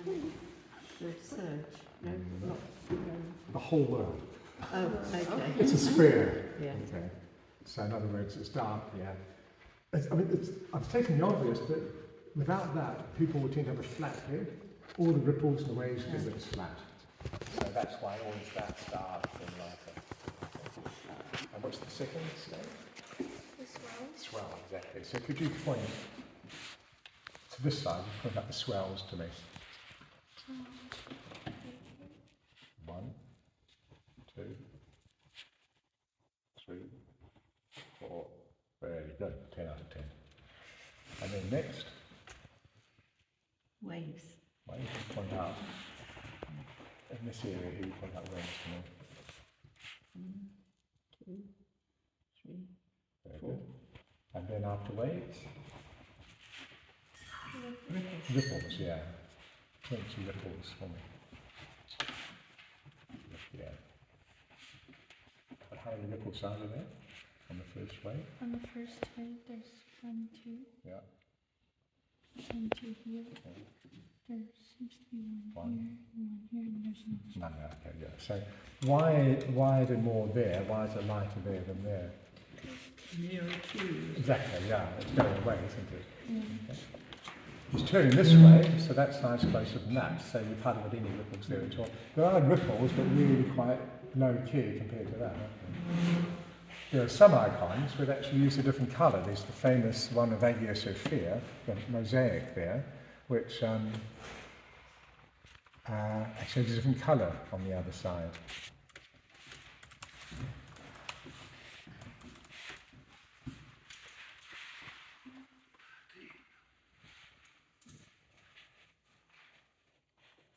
the surge. No, not The whole world. Oh, okay. It's a sphere. Yeah. Okay. So in other words, it's dark here. I'm taking the obvious, but without that, people would tend to have a flat head. All the ripples and the waves give it flat. So that's why all is that dark and lighter. And what's the second stage? The swell. Swell, exactly. So could you point to this side and point out the swells to me? 1, 2, 3, 4. Very good. 10 out of 10. And then next, Waves. waves you point out. In this area here, you point out waves to me. 1, 2, 3, Very 4. good. And then after waves, Ripples. ripples, yeah. Point to ripples for me. Yeah. But how many ripples are there on the first wave? On the first wave, there's 1, 2, Yeah. and 2 here. Okay. There seems to be one One. here, and 1 here, and there's another. No, okay, yeah. So why the more there? Why is it lighter there than there? Nearer to. Exactly, yeah. It's going away, isn't it? Yeah. Okay. It's turning this way, so that's nice closer than that. So you've hardly got any ripples there at all. There are ripples, but really quite low key compared to that. There are some icons which actually use a different colour. There's the famous one of Hagia Sophia, the mosaic there, which actually has a different colour on the other side.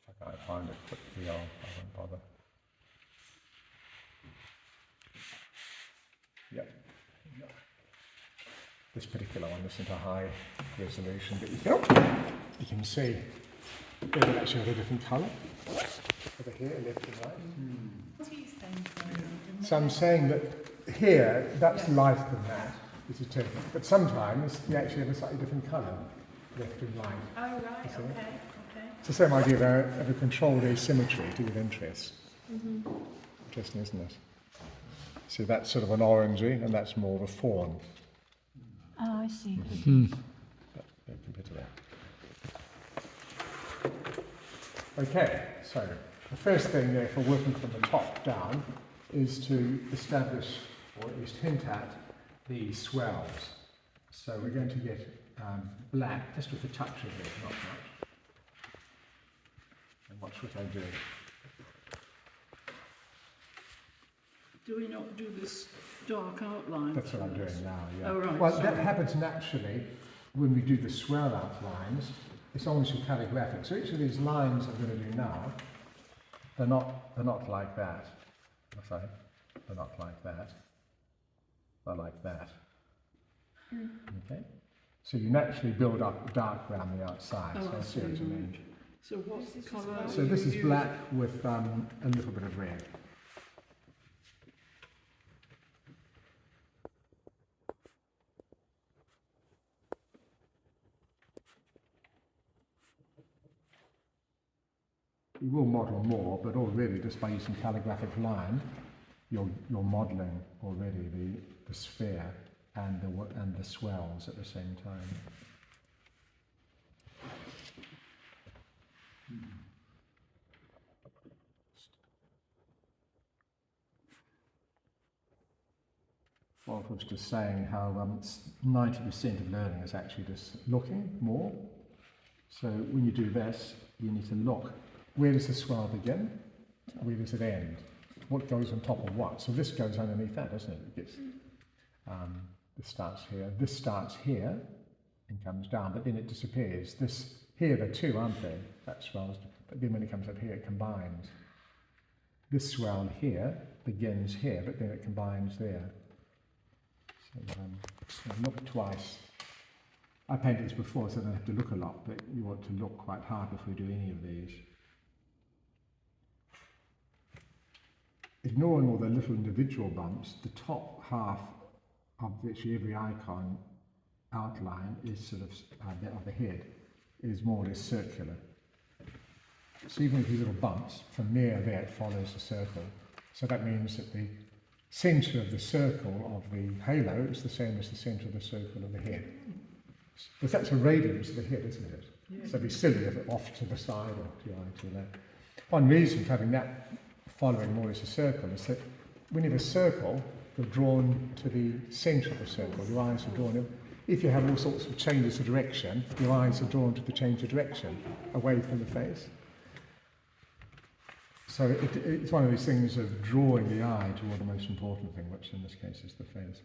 If I can't find it quickly, I won't bother. Yep. This particular one isn't a high resolution, but you can see it will actually have a different colour over here, left and right. What are you saying, sorry? So I'm saying that here, that's lighter than that, this is turning. But sometimes you actually have a slightly different colour, left and right. Oh, right, You see? okay. It's the same idea of a controlled asymmetry to give interest. Interesting, isn't it? So that's sort of an orangey, and that's more of a fawn. Oh, I see. Compared to that. Okay, so the first thing there for working from the top down is to establish, or at least hint at, the swells. So we're going to get black, just with a touch of it, not much. And watch what I do. Do we not do this dark outline? That's what I'm doing now, yeah. Oh, right, Well, sorry. that happens naturally when we do the swell outlines. It's almost calligraphic. So each of these lines I'm going to do now, they're not like that. Sorry, they're not like that. They're like that. Okay? So you naturally build up dark around the outside. Oh, So I I see what see, you right. mean. So what colour? So this is black with a little bit of red. You will model more, but already just by using calligraphic line, you're modelling already the sphere and the swells at the same time. Wolf was just saying how 90% of learning is actually just looking more. So when you do this, you need to look. Where does the swell begin? Where does it end? What goes on top of what? So this goes underneath that, doesn't it? It gets, this starts here. This starts here and comes down, but then it disappears. This here, they're two, aren't they? That swells, but then when it comes up here, it combines. This swell here begins here, but then it combines there. So look twice. I painted this before, so I don't have to look a lot, but you want to look quite hard before you do any of these. Ignoring all the little individual bumps, the top half of virtually every icon outline is sort of the head is more or less circular. So even with these little bumps, from near there it follows the circle. So that means that the centre of the circle of the halo is the same as the centre of the circle of the head. Because that's a radiance of the head, isn't it? Yeah. So it'd be silly if it off to the side or to the right or the left. One reason for having that following more as a circle is that when you have a circle, you're drawn to the centre of the circle. Your eyes are drawn. If you have all sorts of changes of direction, your eyes are drawn to the change of direction, away from the face. So it's one of these things of drawing the eye toward the most important thing, which in this case is the face.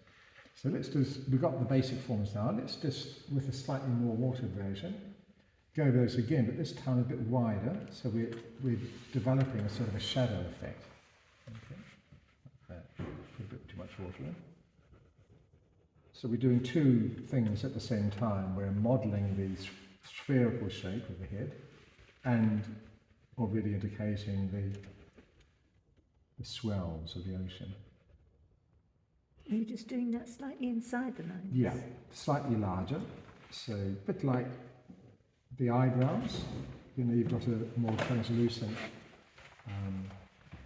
So we've got the basic forms now. Let's just, with a slightly more watered version, go over those again, but this time a bit wider, so we're developing a sort of a shadow effect. Okay. Like that. Put a bit too much water in. So we're doing two things at the same time. We're modelling the spherical shape of the head and already indicating the swells of the ocean. Are you just doing that slightly inside the lines? Yeah, slightly larger. So a bit like the eyebrows. You know, you've got a more translucent,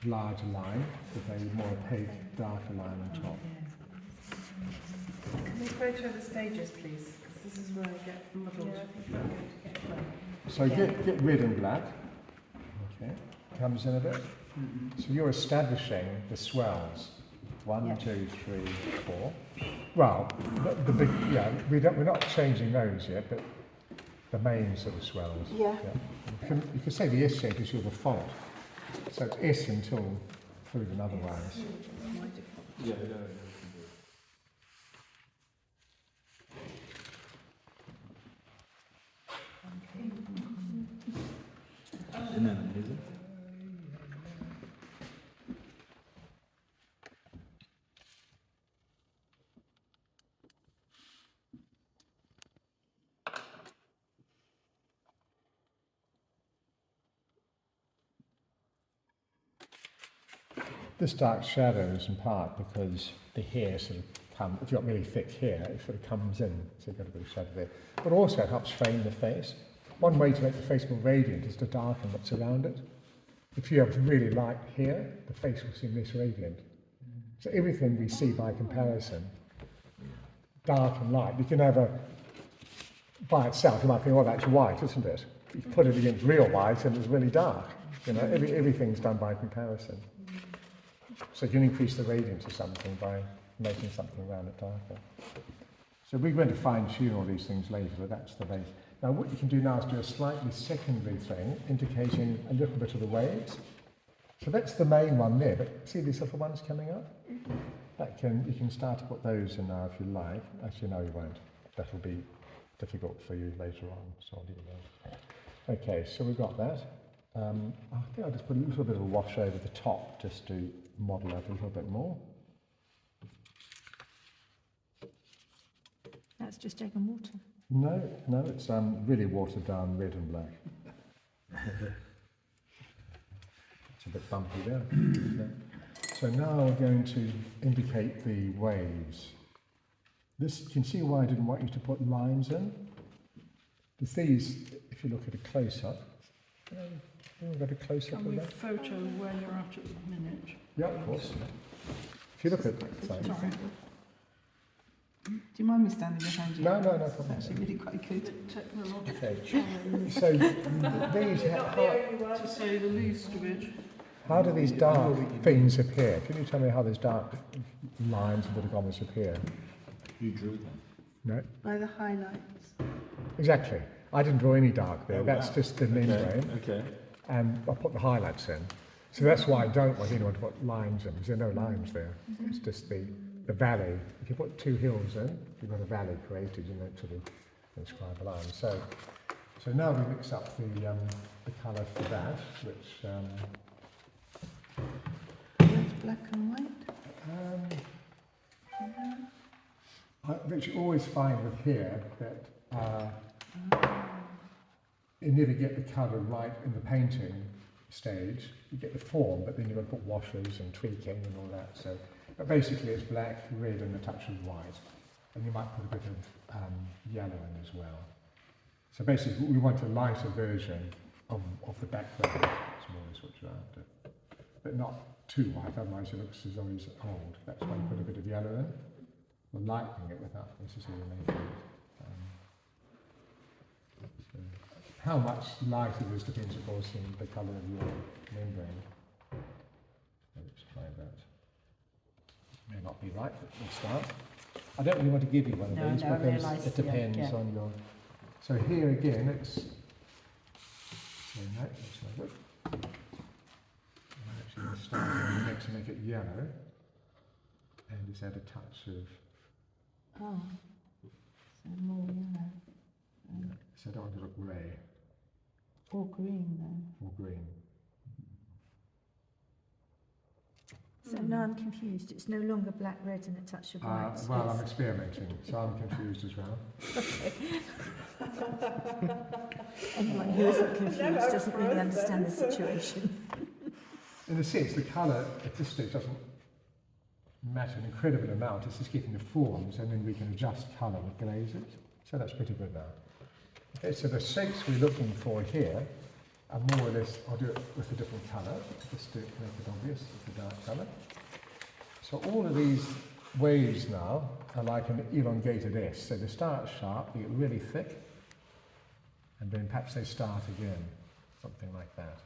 larger line with a more opaque, darker line on top. Can we photo the stages, please? Because this is where I get muddled. So get red and black. Okay, comes in a bit. So you're establishing the swells. 1, 2, 3, 4. Well, the big, yeah, we're not changing those yet, but the main sort of swells. Yeah. You can say the S shape is your default. So it's S until proven otherwise. Yeah, and then is it? This dark shadow is in part because the hair sort of comes, if you've got really thick hair, it sort of comes in, so you've got a bit of shadow there. But also it helps frame the face. One way to make the face more radiant is to darken what's around it. If you have really light hair, the face will seem less radiant. So everything we see by comparison, dark and light, you can have by itself, you might think, oh, that's white, isn't it? You put it against real white and it's really dark. You know, everything's done by comparison. So you can increase the radiance of something by making something around it darker. So we're going to fine-tune all these things later, but that's the base. Now what you can do now is do a slightly secondary thing, indicating a little bit of the waves. So that's the main one there, but see these little ones coming up? You can start to put those in now if you like. Actually, no, you won't. That'll be difficult for you later on, so I'll leave it there. Okay, so we've got that. I think I'll just put a little bit of a wash over the top just to model that a little bit more. That's just egg and water. No, it's really watered down red and black. It's a bit bumpy there. So now we're going to indicate the waves. This, you can see why I didn't want you to put lines in. Because these, if you look at a close-up, we've got a close-up Can of we that. photo where you're at the minute? Yeah, of course. If you look at Sorry. Do you mind me standing behind you? No problem. It's actually really quite good. Technological Okay. challenge, So these, to say the least of it. how do these dark things appear? Can you tell me how these dark lines and little commas appear? You drew them. No? By the highlights. Exactly. I didn't draw any dark there. Oh, That's wow. just the membrane. Okay. And I put the highlights in. So that's why I don't want anyone to put lines in, because there are no lines there. It's just the valley. If you put two hills in, you've got a valley created, you know, to inscribe a line. So now we mix up the colour for that, which It's black and white. which you always find with hair that you never get the colour right in the painting stage. You get the form, but then you've got to put washes and tweaking and all that. So, but basically it's black, red and a touch of white. And you might put a bit of yellow in as well. So basically we want a lighter version of the background. is what you're after. But not too white, otherwise it looks as though it's old. That's why you put a bit of yellow in, or lightening it without necessarily making it. So how much light it is depends, of course, on the colour of your membrane. So let's try that. May not be right at the start. I don't really want to give you one of No, these no, I because realise, it depends yeah. on your. So here again, it's. No, that's no good. I'm actually going to start on the next to make it yellow, and just add a touch of. Oh, so more yellow. So I don't want it to look grey Or green though. or green. So now I'm confused. It's no longer black, red and a touch of white. Well, I'm experimenting, so I'm confused as well. Anyone who isn't confused doesn't really understand the situation. In a sense, the colour at this stage doesn't matter an incredible amount. It's just getting the forms, and then we can adjust colour with glazes. So that's pretty good now. Okay, so the shapes we're looking for here are more or less, I'll do it with a different colour, just to make it obvious, with the dark colour. So all of these waves now are like an elongated S. So they start sharp, they get really thick, and then perhaps they start again, something like that.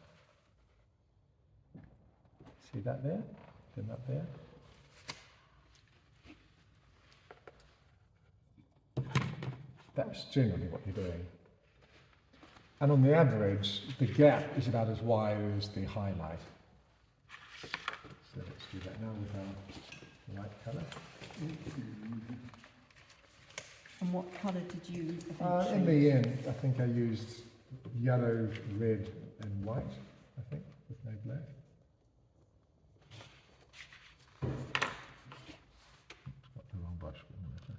See that there? Then up there? That's generally what you're doing. And on the average, the gap is about as wide as the highlight. So let's do that now with our light colour. And what colour did you In eventually? the end, I think I used yellow, red and white, I think, with no black. Got the wrong brush, but no matter.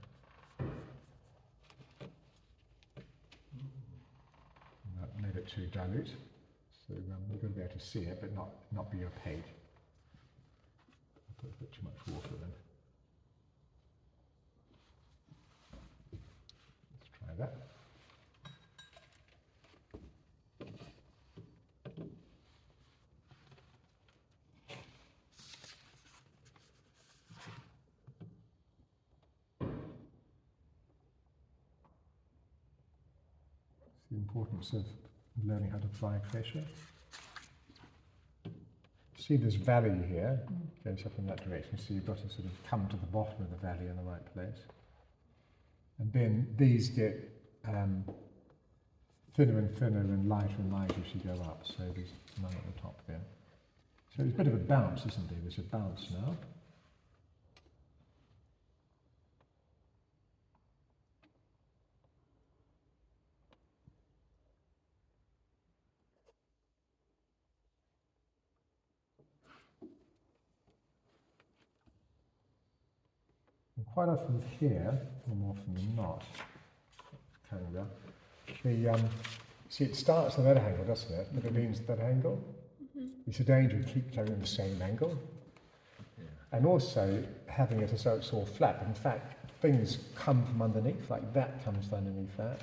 That made it too dilute, so we're going to be able to see it, but not be opaque. I put a bit too much water in. Let's try that. The importance of learning how to apply pressure. See this valley here, goes up in that direction, so you've got to sort of come to the bottom of the valley in the right place. And then these get thinner and thinner and lighter as you go up, so there's none at the top there. So there's a bit of a bounce, isn't there? There's a bounce now. And quite often here, or more often than not, see it starts at that angle, doesn't it? But it ends at that angle. It's a danger to keep carrying the same angle. And also having it as though it's all flat. In fact, things come from underneath, like that comes from underneath that.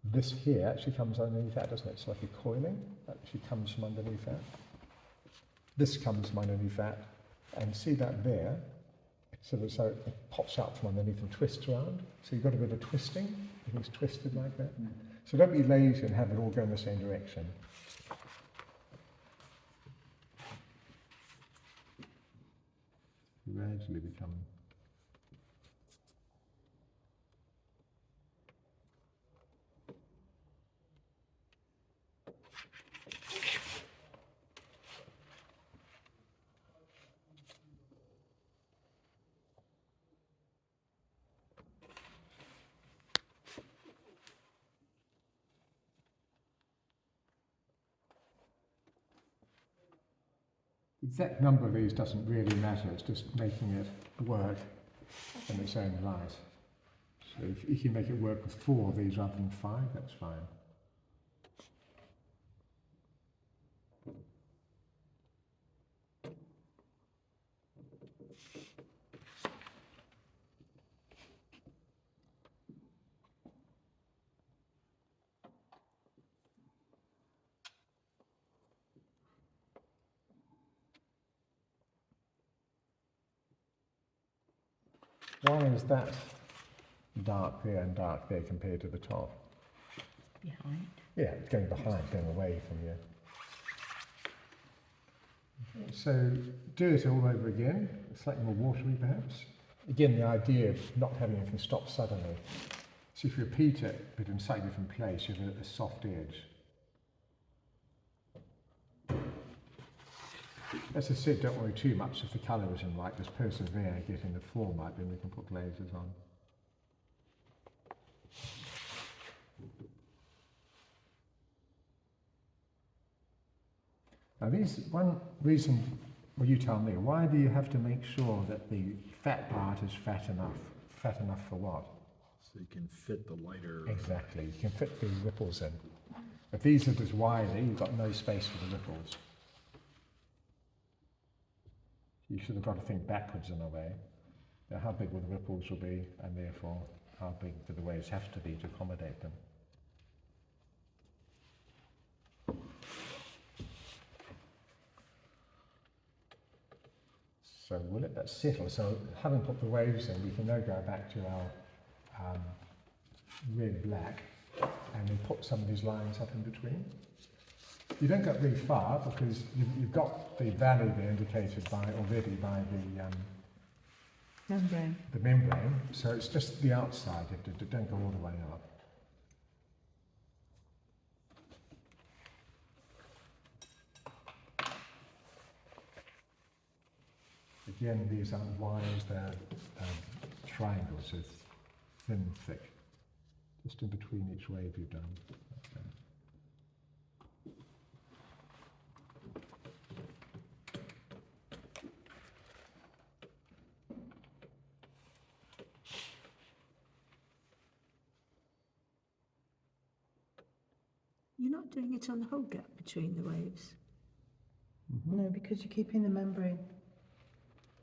This here actually comes underneath that, doesn't it? It's like a coiling, that actually comes from underneath that. This comes from underneath that. And see that there? So it pops out from underneath and twists around. So you've got a bit of twisting. Everything's twisted like that. So don't be lazy and have it all go in the same direction. You gradually become. The exact number of these doesn't really matter, it's just making it work in its own right. So if you can make it work with 4 of these rather than 5, that's fine. Why is that dark there and dark there compared to the top? Behind. Yeah, it's going behind, going away from you. So do it all over again, slightly more watery perhaps. Again, the idea of not having anything stop suddenly. So if you repeat it, but in a slightly different place, you have a soft edge. As I said, don't worry too much if the colour isn't right, just persevere, getting the form right, then we can put glazes on. Now one reason, well you tell me, why do you have to make sure that the fat part is fat enough? Fat enough for what? So you can fit the lighter. Exactly, you can fit the ripples in. If these are just wily, you've got no space for the ripples. You should have got to think backwards in a way. Now, how big will the ripples will be, and therefore how big do the waves have to be to accommodate them? So we'll let that settle. So having put the waves in, we can now go back to our red black and then put some of these lines up in between. You don't go very far because you've got the valley there indicated already by the membrane. So it's just the outside. You have to don't go all the way up. Again, these aren't wires, they're triangles, so thin, thick. Just in between each wave you've done. Okay. You're not doing it on the whole gap between the waves. No, because you're keeping the membrane.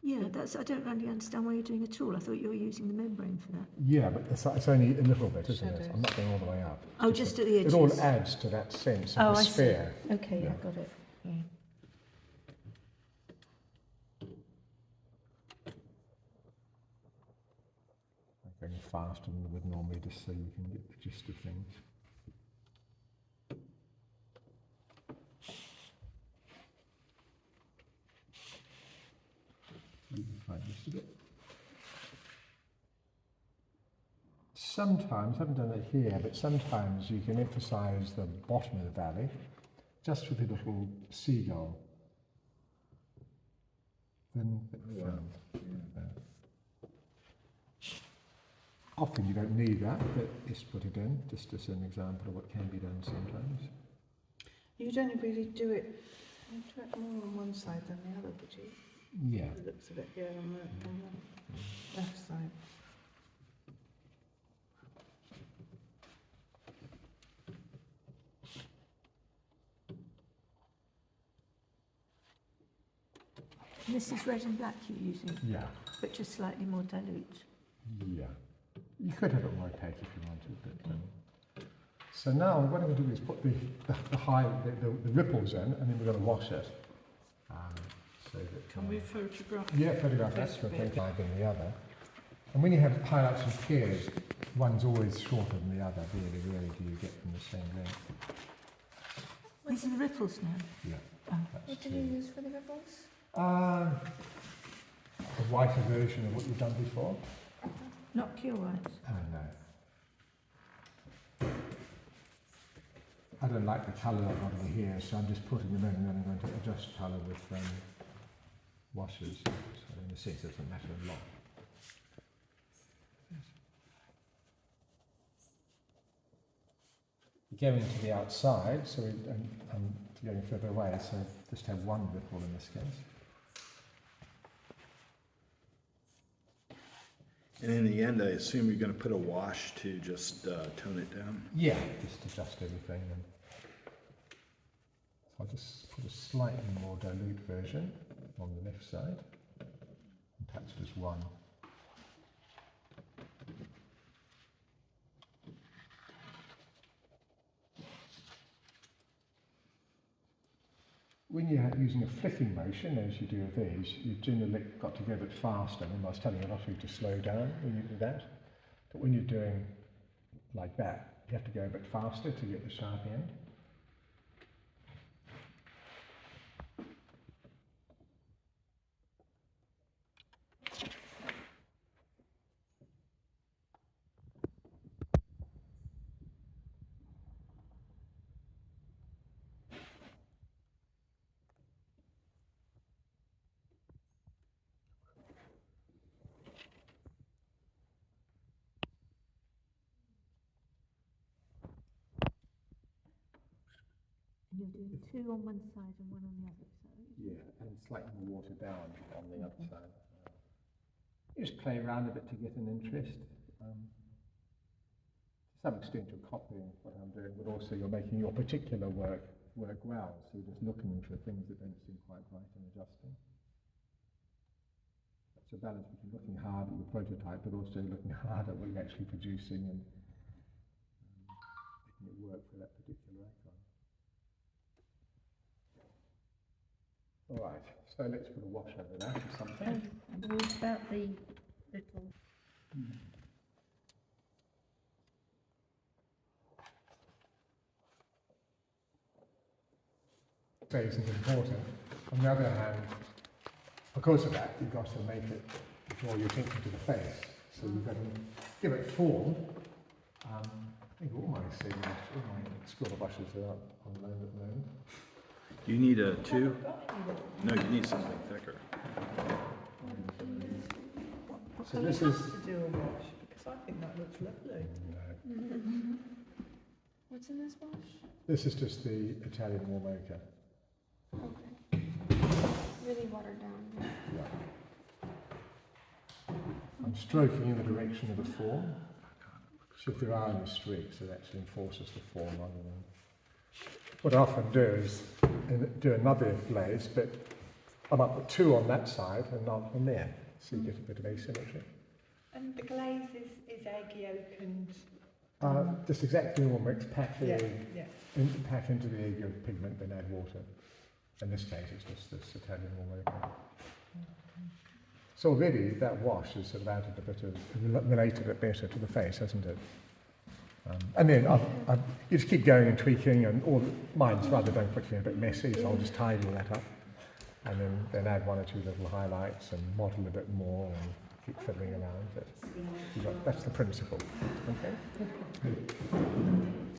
Yeah, I don't really understand why you're doing it at all. I thought you were using the membrane for that. Yeah, but it's only a little bit, isn't it? Shadows. I'm not going all the way up. Oh, just at the edges. It all adds to that sense of the I sphere. see. Okay, Yeah. I got it. Yeah. I'm going faster than we would normally, just so you can get the gist of things. Right, just a bit. Sometimes, I haven't done it here, but sometimes you can emphasise the bottom of the valley just with a little seagull. Then often you don't need that, but just put it in, just as an example of what can be done sometimes. You'd only really do it more on one side than the other, would you? Yeah. It looks a bit here on the left side. And this is red and black you're using, Yeah. but just slightly more dilute. Yeah. You could have it more opaque if you wanted, but so now what I'm going to do is put the ripples in, and then we're going to wash it. So that, Can we photograph? yeah, photograph this that's one bit? thing than the other. And when you have highlights and pairs, one's always shorter than the other. Really, really, do you get from the same length? These are the ripples now. Yeah. Oh. That's What do you use for the ripples? a whiter version of what you've done before. Not pure white. Oh no. I don't like the colour I've got over here, so I'm just putting them in and then I'm going to adjust colour with washes. So in a sense it doesn't matter a lot. Going to the outside, so I'm going further away, so just have one ripple in this case. And in the end, I assume you're going to put a wash to just tone it down. Yeah, just adjust everything. And so I'll just put a slightly more dilute version on the left side, and perhaps just one. when you're using a flicking motion, as you do with these, you've generally got to go a bit faster. I was telling a lot of you to slow down when you do that. But when you're doing like that, you have to go a bit faster to get the sharp end. And you're doing two on one side and one on the other side. Yeah, and slightly more watered down on the other side. You just play around a bit to get an interest. To some extent you're copying what I'm doing, but also you're making your particular work well, so you're just looking for things that don't seem quite right and adjusting. It's a balance between looking hard at your prototype, but also looking hard at what you're actually producing and making it work for that particular icon. All right, so let's put a wash over that or something. What about the little... Say isn't important. On the other hand, because of that, you've got to make it draw your attention to the face. So you've got to give it form. I think all my school of brushes are on loan at the moment. Do you need a 2? No, you need something thicker. So this Well, is... I have to do a wash because I think that looks lovely. What's in this wash? This is just the Italian warm ochre. Okay. Really watered down. I'm stroking in the direction of the form. So if there are any streaks, it actually enforces the form rather than... What I often do is do another glaze, but I might put 2 on that side and none on there, so you get a bit of asymmetry. And the glaze is egg yolk and... Just exactly normal mix, pack the egg, yeah. pack into the egg yolk pigment, then add water. In this case, it's just this Italian warm ochre. So already that wash has sort of added a bit of, related it better to the face, hasn't it? And then you just keep going and tweaking, and mine's rather done quickly and a bit messy, so I'll just tidy all that up. And then add 1 or 2 little highlights and model a bit more and keep fiddling around it. That's the principle. Okay?